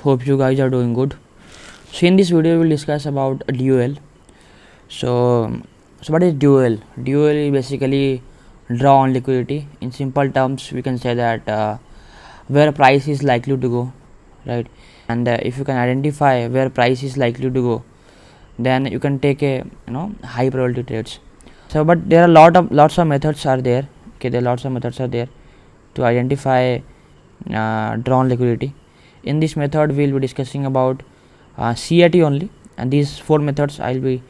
Hope you guys are doing good. So in this video we'll discuss about DOL. So what is DOL? DOL is basically draw on liquidity. In simple terms, we can say that where price is likely to go, right? And if you can identify where price is likely to go, then you can take a high probability trades. So but there are lots of methods are there. Okay, there are lots of methods are there to identify drawn liquidity. In this method we will be discussing about CRT only, and these four methods I will be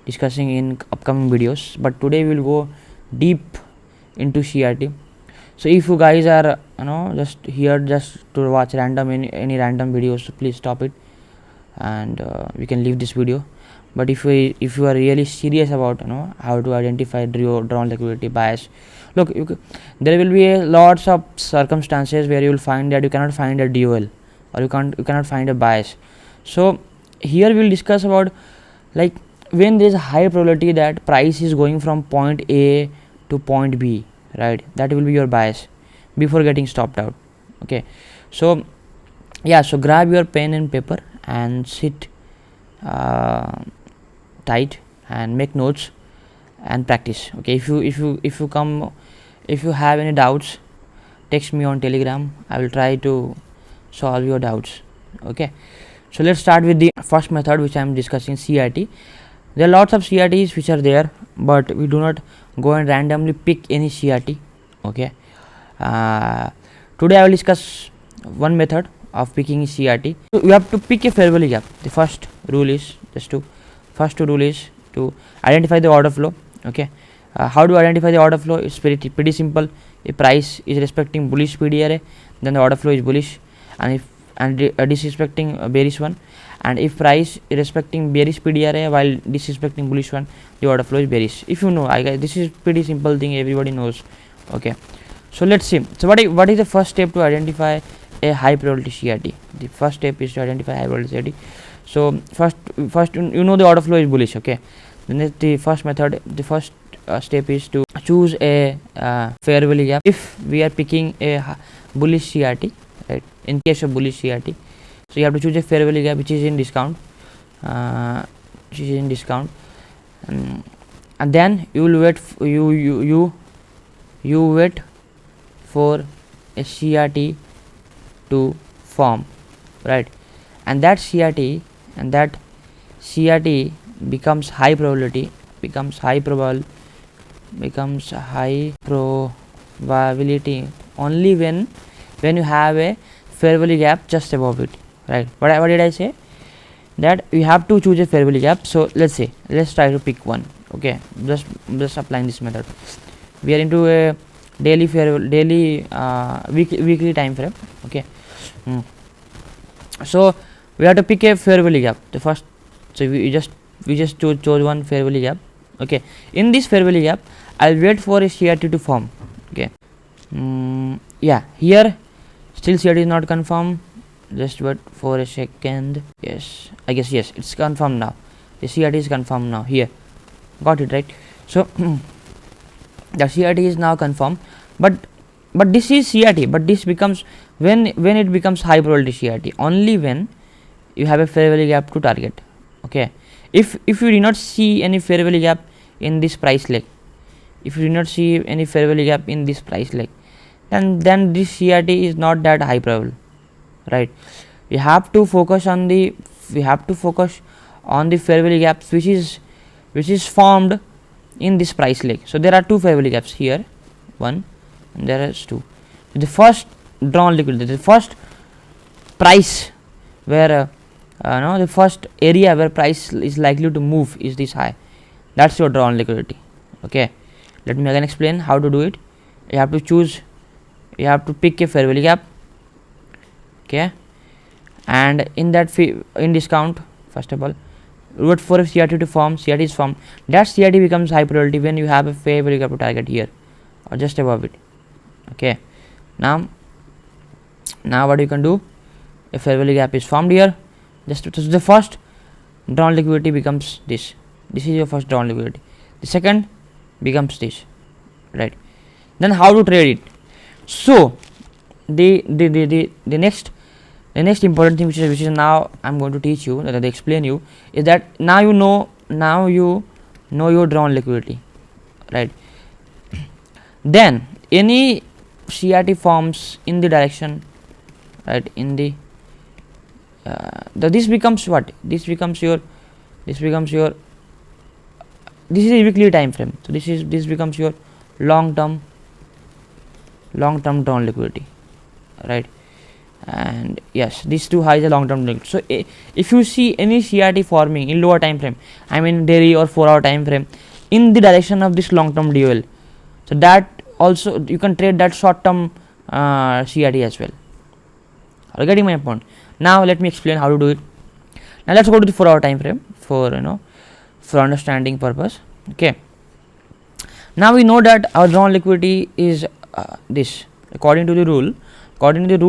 discussing in upcoming videos, but today we will go deep into CRT. So if you guys are just here just to watch random any random videos, so please stop it and we can leave this video. But if you are really serious about how to identify drawn liquidity bias, look, there will be lots of circumstances where you will find that you cannot find a DOL or you cannot find a bias. So here we will discuss about like when there is a high probability that price is going from point A to point B, right? That will be your bias before getting stopped out. Okay, so yeah, so grab your pen and paper and sit tight and make notes and practice. Okay, if you have any doubts, text me on Telegram. I will try to solve your doubts. Okay, so let's start with the first method which I am discussing, CRT. There are lots of CRTs which are there, but we do not go and randomly pick any CRT. Okay, today I will discuss one method of picking CRT. So you have to pick a fair value gap. The first rule is to identify the order flow. Okay, how to identify the order flow? It's pretty simple. If price is respecting bullish PDRA, then the order flow is bullish, and if disrespecting bearish one, and if price is respecting bearish PDRA while disrespecting bullish one, the order flow is bearish. If you know, this is pretty simple thing, everybody knows. Okay, so let's see. So what is the first step to identify a high probability CRT? The first step is to identify high probability CRT. So first you know the order flow is bullish. Okay, then the first method, the first step is to choose a fair value gap. If we are picking a bullish CRT, right? In case of bullish CRT, so you have to choose a fair value gap which is in discount, and then you will wait you wait for a CRT to form, right? And that CRT becomes high probability, only when you have a fair value gap just above it, right? What did I say? That you have to choose a fair value gap. So let's try to pick one. Okay, just applying this method. We are into a weekly time frame. Okay, so we have to pick a fair value gap. The first, so we just chose one fair value gap. Okay, in this fair value gap, I'll wait for a CRT to form. Okay, yeah, here still CRT is not confirmed. Just wait for a second. Yes, I guess yes, it's confirmed now. The CRT is confirmed now. Here, got it, right? So the CRT is now confirmed, but this is CRT, but this becomes when it becomes high probability CRT only when you have a fair value gap to target. Okay, if you do not see any fair value gap in this price leg, then this CRT is not that high probable, right? We have to focus on the fair value gaps which is formed in this price leg. So there are two fair value gaps here, one, and there is two. The first drawn liquidity, the first price where the first area where price is likely to move is this high. That's your drawn liquidity. Okay, let me again explain how to do it. You have to pick a fair value gap. Okay, and in discount, first of all, wait for a CRT to form. CRT is formed. That CRT becomes high probability when you have a fair value gap to target here or just above it. Okay, now what you can do, a fair value gap is formed here. Just the first drawn liquidity becomes this. This is your first drawn liquidity. The second becomes this, right? Then how to trade it? So the next The next important thing which is now I'm going to teach you, that I explain you, is that now you know your drawn liquidity, right? Then any CRT forms in the direction, right, in the this becomes what? This becomes your this is a weekly time frame. So this becomes your long term drawn liquidity, right? And yes, these two highs are long term linked. So if you see any CRT forming in lower time frame, I mean daily or 4-hour time frame, in the direction of this long term DOL, so that also you can trade that short term CRT as well. Are you getting my point? Now let me explain how to do it. Now let's go to the 4-hour time frame for for understanding purpose. Okay, now we know that our drawn liquidity is this, according to the rule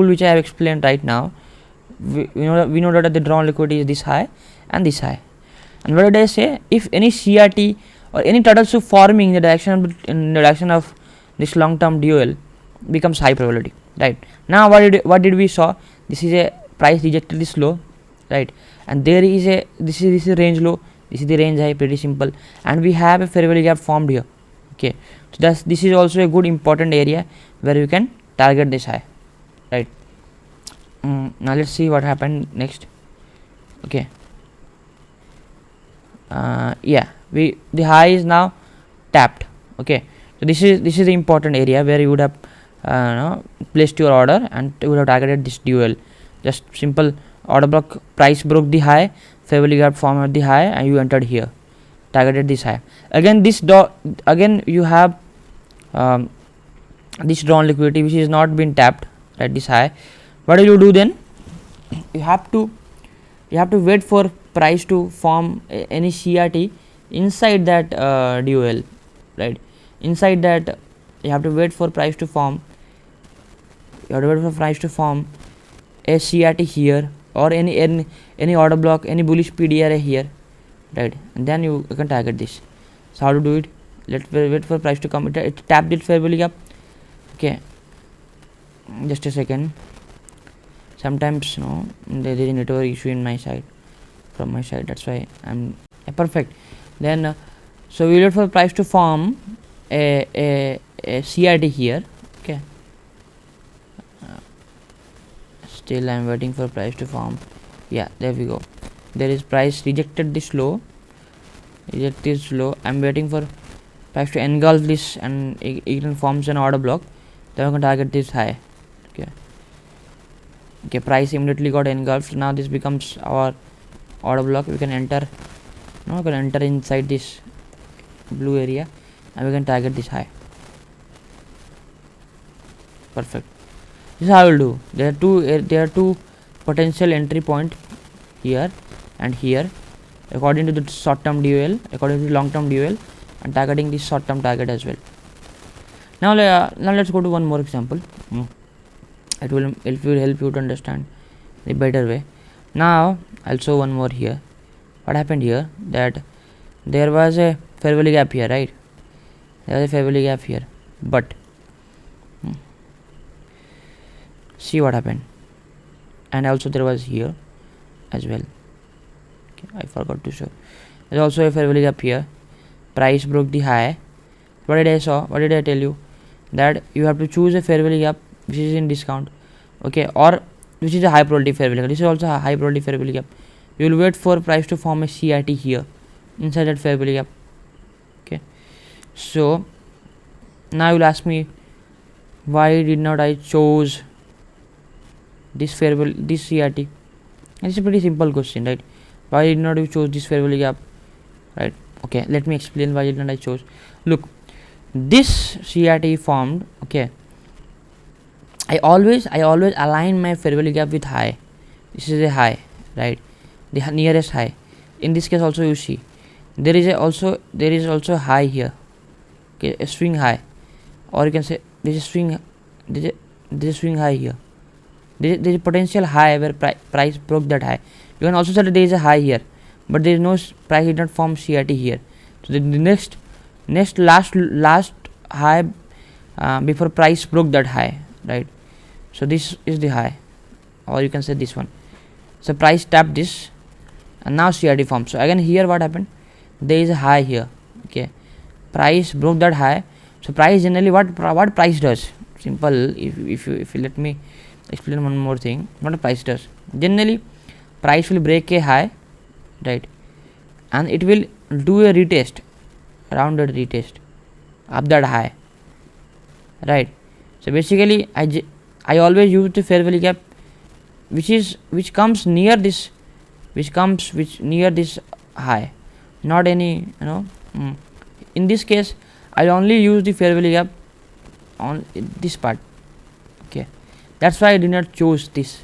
which I have explained right now. We know that the drawn liquidity is this high and this high. And what did I say? If any CRT or any turtle soup forming in the direction of this long term DOL becomes high probability, right? Now what did we saw? This is a price rejected this low, right? And there is a this is a range low, this is the range high, pretty simple. And we have a fair value gap formed here. Okay, so this is also a good important area where you can target this high, right? Now let's see what happened next. Okay, yeah, the high is now tapped. Okay, so this is the important area where you would have placed your order and you would have targeted this DOL. Just simple order block, price broke the high, fair value gap formed at the high, and you entered here, targeted this high. Again again you have this drawn liquidity which is not been tapped at this high. What will you do then? You have to wait for price to form any CRT inside that DOL, right? Inside that you have to wait for price to form. You have to wait for price to form a CRT here, or any order block, any bullish PDRA here, right? And then you can target this. So how to do it? Let's wait for price to come. It tapped it fair value gap. Okay, just a second. Sometimes there is a network issue in my side, from my side, that's why I'm perfect. Then so we wait for price to form a CRT here. Okay, still I'm waiting for price to form. Yeah, there we go. There is price rejected this low, I'm waiting for price to engulf this, and it forms an order block. Then we can target this high. Okay, price immediately got engulfed. Now this becomes our order block. We can enter inside this blue area and we can target this high. Perfect. This is how I will do. There are two potential entry point here and here, according to the short term DOL, according to the long term DOL, and targeting this short term target as well. Now let's go to one more example. It will help you to understand the better way. Now I'll show one more here. What happened here? That there was a fair value gap here, right? There was a fair value gap here, but see what happened. And also there was here as well. Okay, I forgot to show. There's also a fair value gap here. Price broke the high. What did I tell you? That you have to choose a fair value gap which is in discount, okay, or which is a high probability fair value gap. This is also a high probability fair value gap. You will wait for price to form a CRT here inside that fair value gap. Okay, so now you will ask me, why did not I chose this CRT? And it's a pretty simple question, right? Why did not you chose this fair value gap, right? Okay, let me explain why did not I chose. Look, this CRT formed. Okay, I always align my fair value gap with high. This is a high, right? The nearest high. In this case also you see there is also high here. Okay, a swing high, or you can say this is swing. There is a swing high here. There is a potential high where price broke that high. You can also say that there is a high here, but there is no price did not form CRT here. So the last high before price broke that high, right? So this is the high. or you can say this one. So price tapped this, and now CRT formed. So again here what happened, there is a high here. Okay, price broke that high. So price generally, what price does, simple, if you let me explain one more thing. What a price does, generally price will break a high, right, and it will do a retest, rounded retest of that high, right. So basically I always use the fair value gap which comes near this, near this high, not any, in this case I only use the fair value gap on this part. Okay, that's why I did not choose this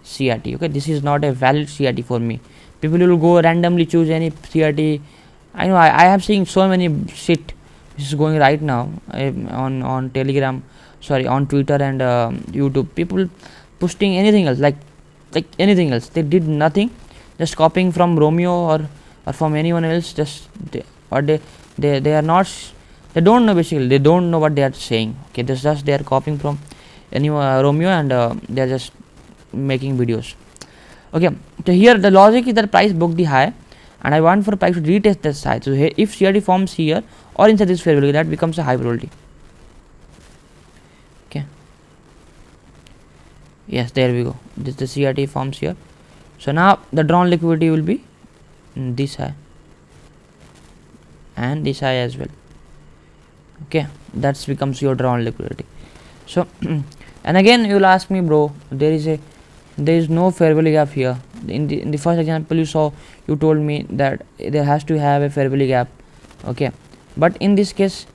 CRT. Okay, this is not a valid CRT for me. People will go randomly choose any CRT. I know I have seen so many shit which is going right now on Telegram, sorry, on Twitter and YouTube. People posting anything else, like anything else. They did nothing, just copying from Romeo or from anyone else. Just they are not. They don't know, basically. They don't know what they are saying. Okay, this just they are copying from any Romeo, and they are just making videos. Okay, so here the logic is that price broke the high, and I want for price to retest this high. So here, if CRT forms here or inside this fair value, that becomes a high probability. Okay. Yes, there we go. This the CRT forms here. So now the drawn liquidity will be this high and this high as well. Okay, that becomes your drawn liquidity. So and again you will ask me, bro, there is no fair value gap here. In the first example you told me that there has to have a fair value gap. Okay, but in this case,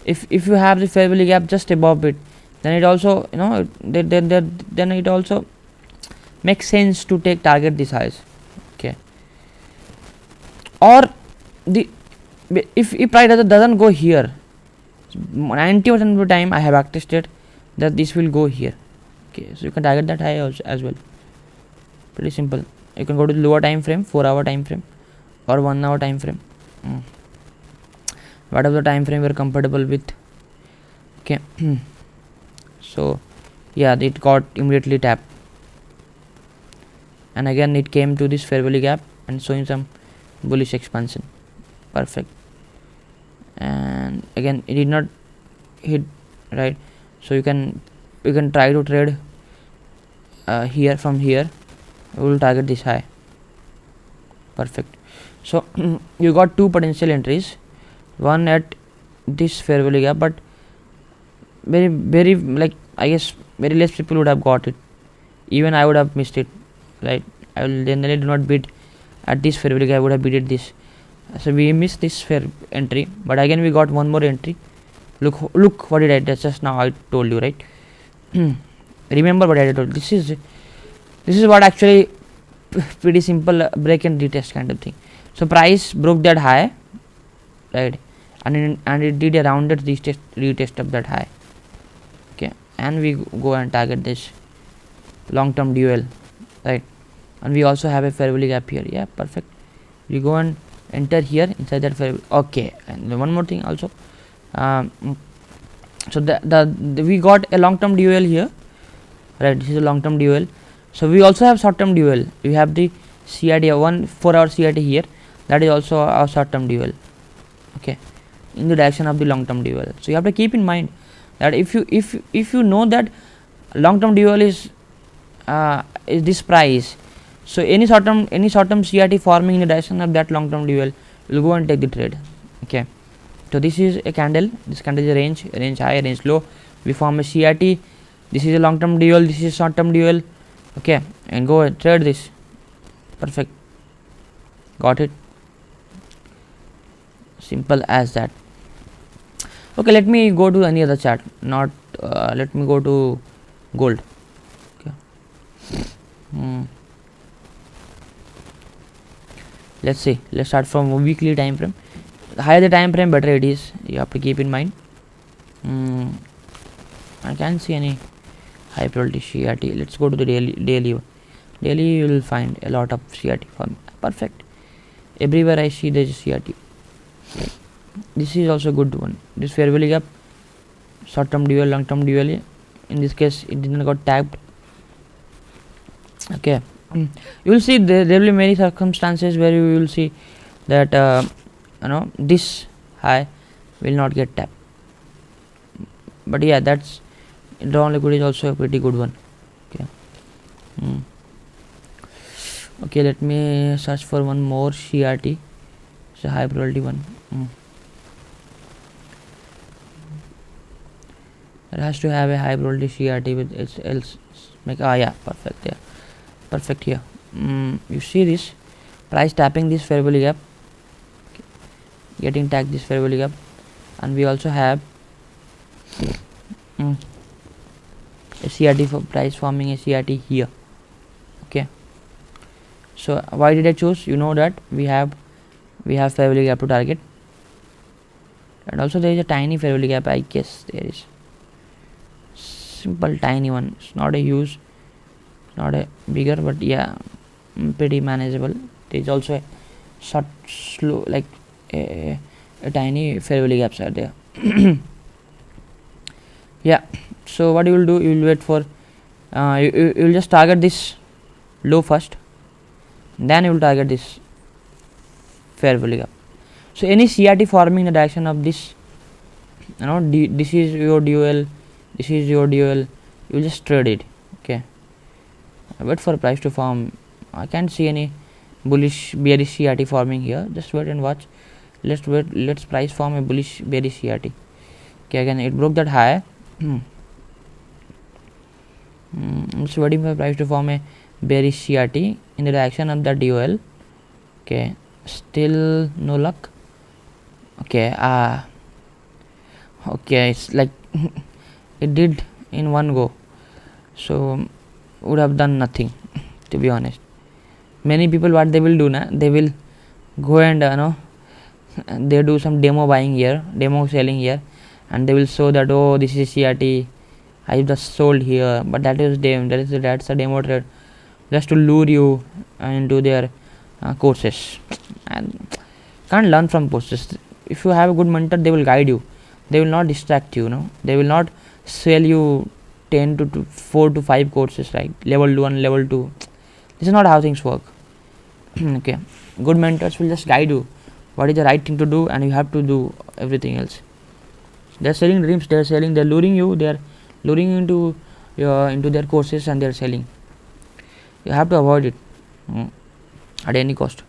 if you have the fair value gap just above it, then it also, then it also makes sense to target this highs. Okay, or if price doesn't go here, 90% of the time I have attested that this will go here. Okay, so you can target that high also as well. Pretty simple. You can go to the lower time frame, 4-hour time frame or 1-hour time frame, whatever the time frame you're comfortable with. Okay. So yeah, it got immediately tapped, and again it came to this fair value gap and showing some bullish expansion. Perfect. And again it did not hit, right. So you can try to trade here. From here we will target this high. Perfect. So you got two potential entries, one at this fair value gap, but very like, I guess very less people would have got it. Even I would have missed it, right. I will generally do not bid at this fair value gap. I would have bidded this. So we missed this fair entry, but again we got one more entry. Look what did I just now I told you, right. Remember what I told. This is what actually pretty simple break and retest kind of thing. So price broke that high, right, and it did a rounded retest of that high. Okay, and we go and target this long term DOL, right, and we also have a fair value gap here. Yeah, perfect. We go and enter here inside that fair value. Okay, and one more thing also. So we got a long term DOL here, right. This is a long term DOL. So we also have short term DOL. We have the CRT, 1 4-hour CRT here. That is also our short term DOL. Okay, in the direction of the long term DOL. So you have to keep in mind that if you know that long term DOL is this price, so any short term CRT forming in the direction of that long term DOL, will go and take the trade. Okay, so this is a candle. This candle is a range high, range low. We form a CRT. This is a long term DOL. This is short term DOL. Okay, and go and trade this. Perfect. Got it. Simple as that. Okay, let me go to any other chart. Not let me go to gold. Okay. Let's see. Let's start from a weekly time frame. The higher the time frame, better it is. You have to keep in mind. I can't see any high probability CRT. Let's go to the daily. Daily you will find a lot of CRT form. Perfect. Everywhere I see there is CRT. This is also a good one. This fair value gap, short term DOL, long term DOL. In this case, it did not got tapped. Okay. You will see there will be many circumstances where you will see that this high will not get tapped, but yeah, that's drawn liquid is also a pretty good one. Okay. Okay, let me search for one more CRT. It's a high probability one. It has to have a high probability CRT with its else make yeah, perfect. Yeah, perfect here. You see this price tapping this fair value gap, getting tagged this fair value gap, and we also have a CRT for price forming a CRT here. Okay, so why did I choose? You know that we have fair value gap to target, and also there is a tiny fair value gap. I guess there is simple tiny one. It's not a huge, not a bigger, but yeah, pretty manageable. There is also a short, slow, like a tiny fair value gaps are there. Yeah, so what you will do, you will wait for you will just target this low first, then you will target this fair value gap. So any CRT forming in the direction of this, this is your DOL, this is your DOL, you will just trade it. Okay, wait for price to form. I can't see any bullish bearish CRT forming here. Just wait and watch. Let's price form a bullish bearish CRT. Okay, again it broke that high. I'm just waiting for price to form a bearish CRT in the direction of the DOL. Okay, still no luck. Okay, okay, it's like it did in one go, so would have done nothing, to be honest. Many people, what they will do now, they will go and they do some demo buying here, demo selling here, and they will show that, oh, this is CRT, I just sold here, but that's a demo trade, just to lure you into their courses. And can't learn from courses. If you have a good mentor, they will guide you, they will not distract you, they will not sell you 10 to 4 to 5 courses, right? Level 1, level 2. This is not how things work. Okay, good mentors will just guide you what is the right thing to do, and you have to do everything else. They're selling dreams, they're luring you, they're luring you into their courses, and they're selling. You have to avoid it at any cost.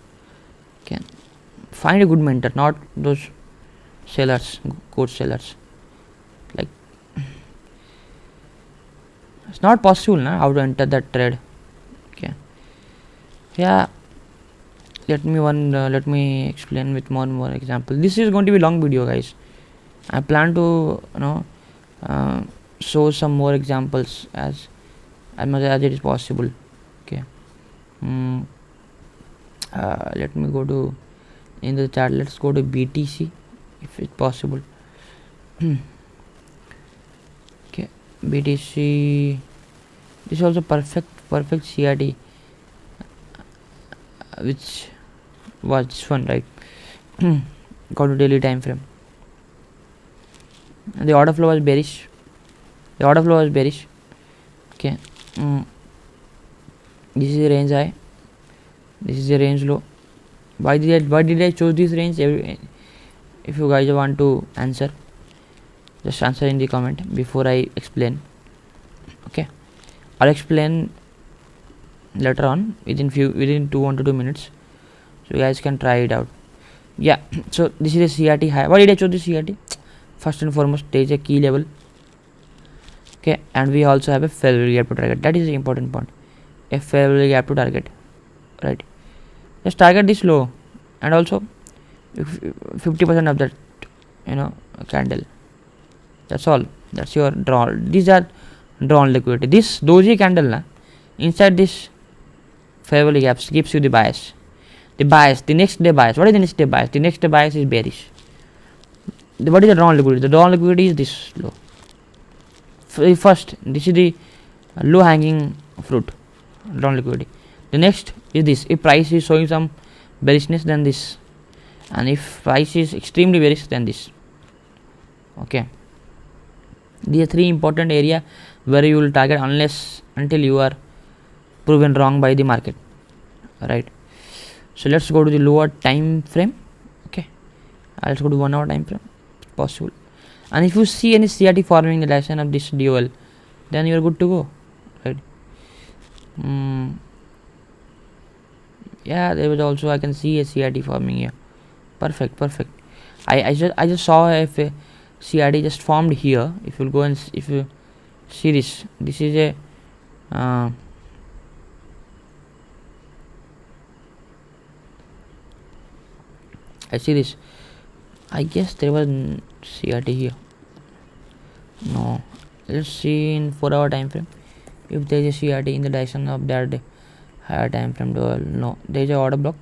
Okay, find a good mentor, not those sellers, course sellers. Like, it's not possible how to enter that trade. Okay, yeah, let me explain with more example. This is going to be long video, guys. I plan to show some more examples as much as it is possible. Okay, let me go to in the chart. Let's go to BTC if it's possible. Okay, BTC, this is also perfect CRT, which was this one, right? Go to daily time frame. And the order flow was bearish. Okay, this is the range high, this is the range low. Why did I choose this range? If you guys want to answer, just answer in the comment before I explain. Okay, I'll explain later on within 1 to 2 minutes, so you guys can try it out. Yeah, so this is a CRT high. Why did I choose this CRT? First and foremost, there is a key level. Okay, and we also have a fair value gap to target. That is the important point. A fair value gap to target, right? Just target this low, and also 50% of that candle. That's all. That's your draw. These are drawn liquidity. This doji candle inside this fair value gaps gives you the bias. The next day bias. What is the next day bias? The next day bias is bearish. What is the drawn liquidity? The drawn liquidity is this low. First, this is the low hanging fruit, drawn liquidity. The next is this. If price is showing some bearishness, then this, and if price is extremely bearish, then this. Okay, these are three important area where you will target until you are proven wrong by the market, right? So let's go to the lower time frame. Okay, let's go to 1 hour time frame, possible. And if you see any CRT forming in the direction of this DOL, then you're good to go, right? Yeah, there was also, I can see a CRT forming here. Perfect. I just saw if a CRT just formed here. If you go and if you see this is a I see this. I guess there was CRT here. No, let's see in 4 hour time frame if there is a CRT in the direction of that higher time frame. No, there is a order block.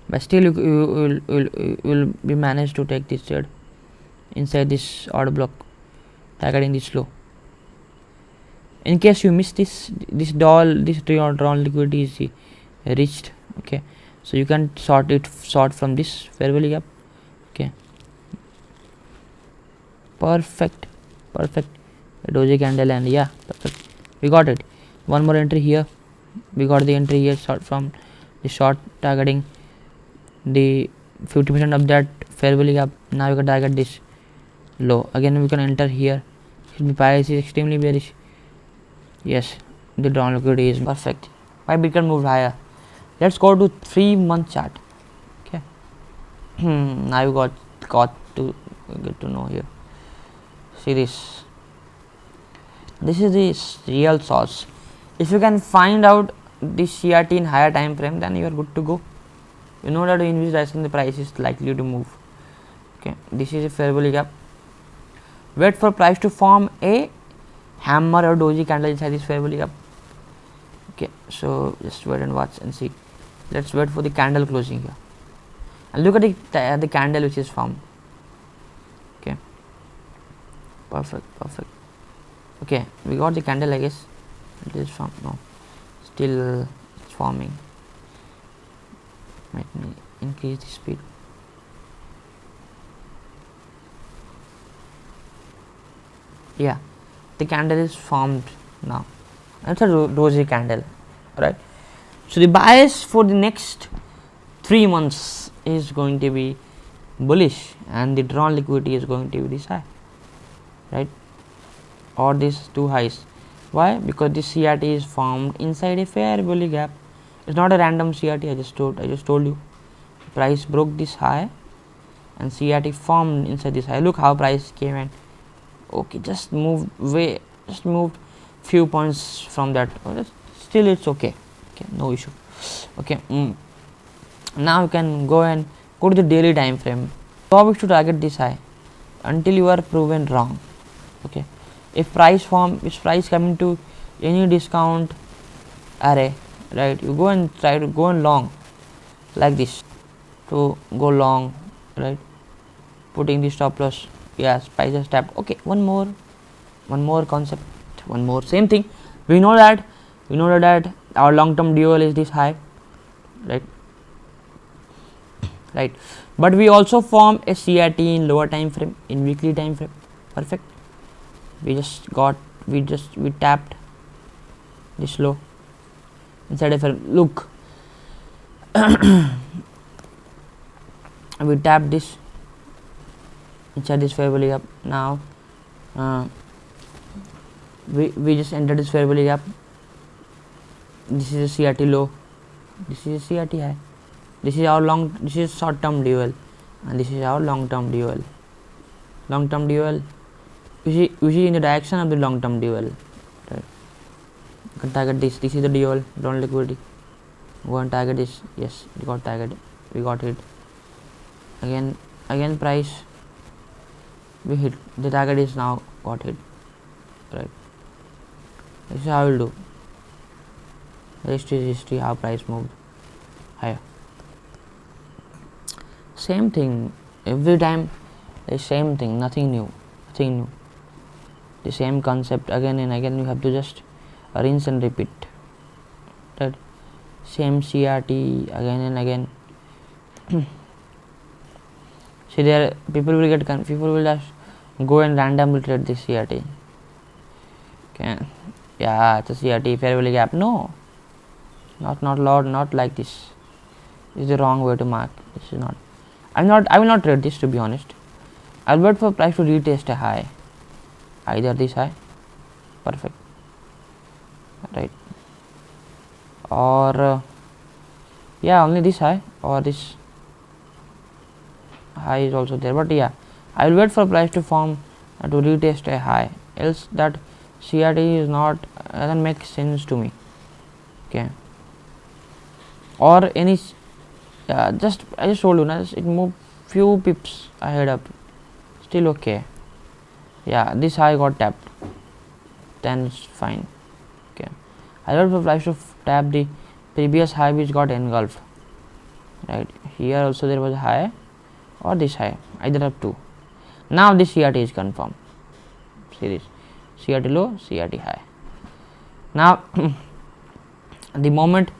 But still you will be managed to take this trade inside this order block, targeting this low. In case you miss this DOL, this drawn liquidity is reached. Okay, so you can sort from this fair value gap. Okay, perfect doji candle, and yeah, perfect, we got it. One more entry here, we got the entry here, short from the short, targeting the 50% of that fair value gap. Now you can target this low. Again we can enter here. The price is extremely bearish. Yes, the drawn liquidity is perfect. Why Bitcoin moved higher? Let's go to 3-month chart. Okay, now you got to get to know here. See this is the real source. If you can find out this CRT in higher time frame, then you are good to go. You know that in which direction the price is likely to move. Okay, this is a fair value gap. Wait for price to form a hammer or doji candle inside this fair value gap. Okay, so just wait and watch and see. Let's wait for the candle closing here and look at the candle which is formed. Okay, perfect. Okay, we got the candle, I guess. It is formed. No, still it's forming. Let me increase the speed. Yeah, the candle is formed now. It's a doji candle, right? So the bias for the next 3 months is going to be bullish, and the drawn liquidity is going to be this high, right? Or these two highs. Why? Because this CRT is formed inside a fair value gap. It's not a random CRT. I just told you. Price broke this high, and CRT formed inside this high. Look how price came and okay, just moved few points from that. Still it's okay. Okay, no issue. Okay, now you can go to the daily time frame. Job is to target this high until you are proven wrong. Okay, if price coming to any discount array, right, you go and try to go and long like this, to go long, right, putting the stop loss. Yes, price has tapped. Okay, one more concept, one more same thing. We know that our long term DOL is this high, right, but we also form a CRT in lower time frame, in weekly time frame. Perfect. We tapped this low inside a firm. Look, we tapped this inside this fair value gap. Now we just entered this fair value gap. This is a CRT low, this is a CRT high. This is short term DOL, and this is our long term DOL. Long term DOL, usually in the direction of the long term DOL, right? You can target this. This is the DOL, drawn liquidity. Go and target this. Yes, we got target. We got hit. Again price, we hit. The target is now got hit, right? This is how we'll do. History, how price moved higher. Same thing every time. The same thing, nothing new. The same concept again and again. You have to just rinse and repeat, right? Same CRT again and again. See, there people will just go and randomly trade this CRT. Okay, Yeah, it's a CRT fair value gap. No, not like this. This is the wrong way to mark. This is not. I will not trade this, to be honest. I'll wait for price to retest a high. Either this high, perfect, right, or yeah, only this high, or this high is also there. But yeah, I will wait for price to form to retest a high, else that CRT is not doesn't make sense to me. Okay, or any I just told you now, it moved few pips ahead up, still okay. Yeah, this high got tapped, then it's fine. Okay, I wait for price to tap the previous high which got engulfed, right. Here also there was a high, or this high, either of two. Now this CRT is confirmed. See this, CRT low, CRT high. Now the moment,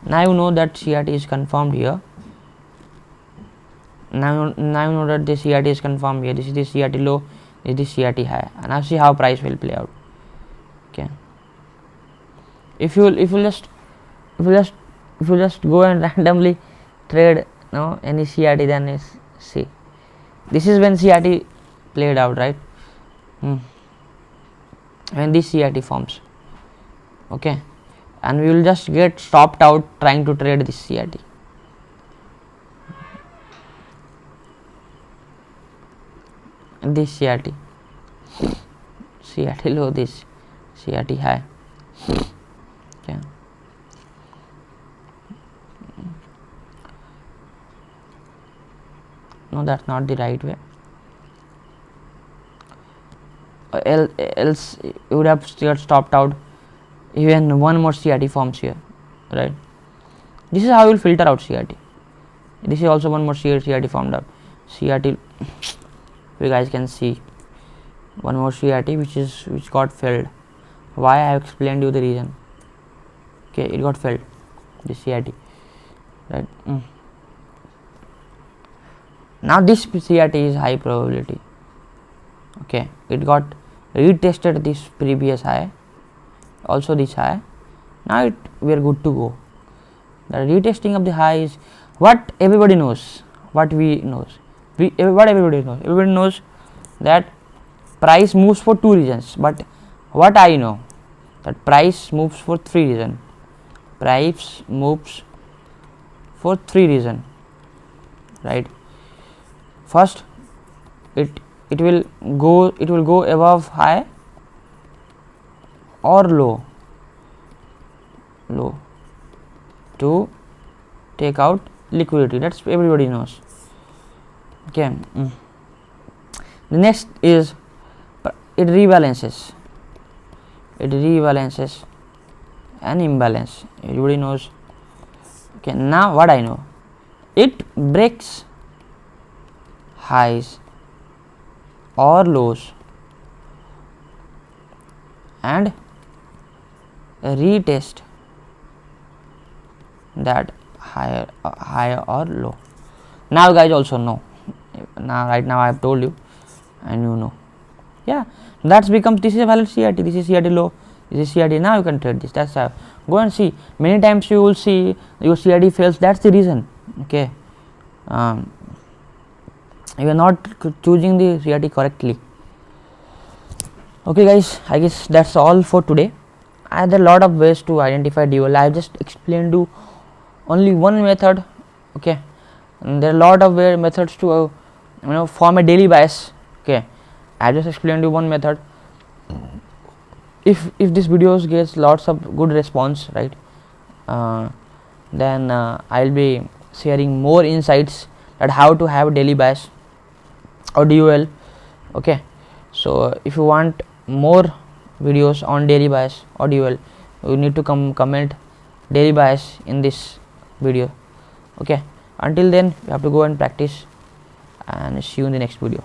now you know that CRT is confirmed here. Now you know that the CRT is confirmed here. This is the CRT low, this is the CRT high. And now see how price will play out. Okay, if you just go and randomly trade any CRT, then is see, this is when CRT played out, right. When this CRT forms, okay, and we will just get stopped out trying to trade this CRT. This CRT low, this CRT high. Okay, no, that's not the right way. Else you would have still stopped out. Even one more CRT forms here, right. This is how you will filter out CRT. This is also one more CRT formed up. CRT, you guys can see one more CRT which got failed. Why? I have explained you the reason. Okay, it got failed, this CRT, right. Now this CRT is high probability. Okay, it got retested this previous high, also this high. Now we are good to go. The retesting of the high is what everybody knows, what everybody knows. Everybody knows that price moves for two reasons, but what I know, that price moves for three reasons. Price moves for three reasons, right. First, it will go above high or low to take out liquidity. That's everybody knows. Okay. The next is it rebalances an imbalance. Everybody knows. Okay, now what I know, it breaks highs or lows and retest that higher or low. Now guys also know. Right now I have told you and you know. Yeah, that's becomes, this is a valid CRT, this is CRT low, this is CRT. Now you can trade this. That's how. Go and see. Many times you will see your CRT fails. That's the reason. Okay, you are not choosing the CRT correctly. Okay guys, I guess that's all for today. I had a lot of ways to identify DOL. I just explained you only one method. Okay, and there are a lot of methods to form a daily bias. Okay, I just explained you one method. If this videos gets lots of good response, right, then I'll be sharing more insights at how to have daily bias or DOL. Okay, so if you want more videos on daily bias or DOL, you need to comment daily bias in this video. Okay, until then you have to go and practice, and see you in the next video.